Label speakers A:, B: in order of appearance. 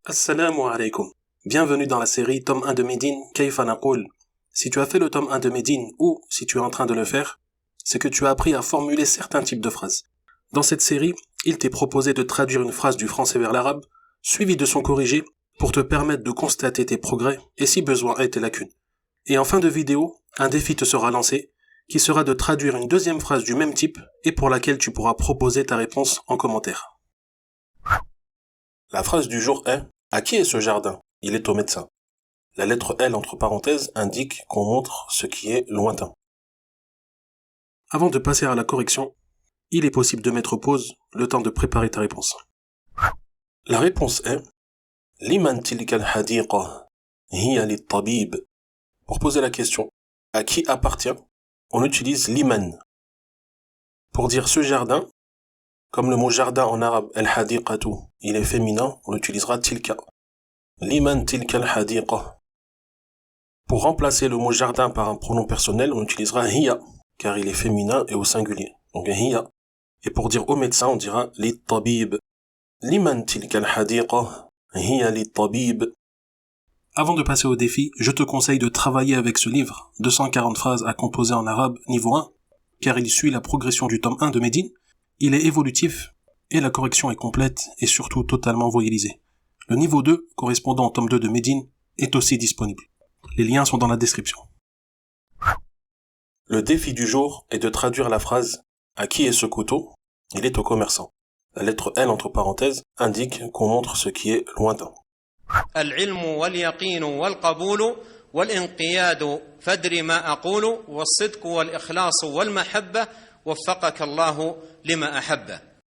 A: Assalamu alaikum. Bienvenue dans la série tome 1 de Médine, Kayfa Naqoul. Si tu as fait le tome 1 de Médine ou si tu es en train de le faire, c'est que tu as appris à formuler certains types de phrases. Dans cette série, il t'est proposé de traduire une phrase du français vers l'arabe, suivie de son corrigé, pour te permettre de constater tes progrès et si besoin est tes lacunes. Et en fin de vidéo, un défi te sera lancé, qui sera de traduire une deuxième phrase du même type et pour laquelle tu pourras proposer ta réponse en commentaire. La phrase du jour est « À qui est ce jardin ? Il est au médecin ». La lettre L entre parenthèses indique qu'on montre ce qui est lointain. Avant de passer à la correction, il est possible de mettre pause le temps de préparer ta réponse. La réponse est « Liman tilka al-hadiqa hiya lit-tabib ». Pour poser la question « À qui appartient ?» on utilise « liman ». Pour dire ce jardin, comme le mot jardin en arabe, al-hadiqatu, il est féminin, on utilisera tilka. Liman tilka al-hadiqa. Pour remplacer le mot jardin par un pronom personnel, on utilisera hiya, car il est féminin et au singulier. Donc hiya. Et pour dire au médecin, on dira lit-tabib. Liman tilka al-hadiqa hiya lit-tabib. Avant de passer au défi, je te conseille de travailler avec ce livre, 240 phrases à composer en arabe, niveau 1, car il suit la progression du tome 1 de Médine. Il est évolutif et la correction est complète et surtout totalement voyellisée. Le niveau 2, correspondant au tome 2 de Médine, est aussi disponible. Les liens sont dans la description. Le défi du jour est de traduire la phrase « À qui est ce couteau ? Il est au commerçant ». La lettre L entre parenthèses indique qu'on montre ce qui est lointain.
B: العلم واليقين والقبول والانقياد فادر ما أقول والصدق والإخلاص والمحبة وفقك الله لما أحبه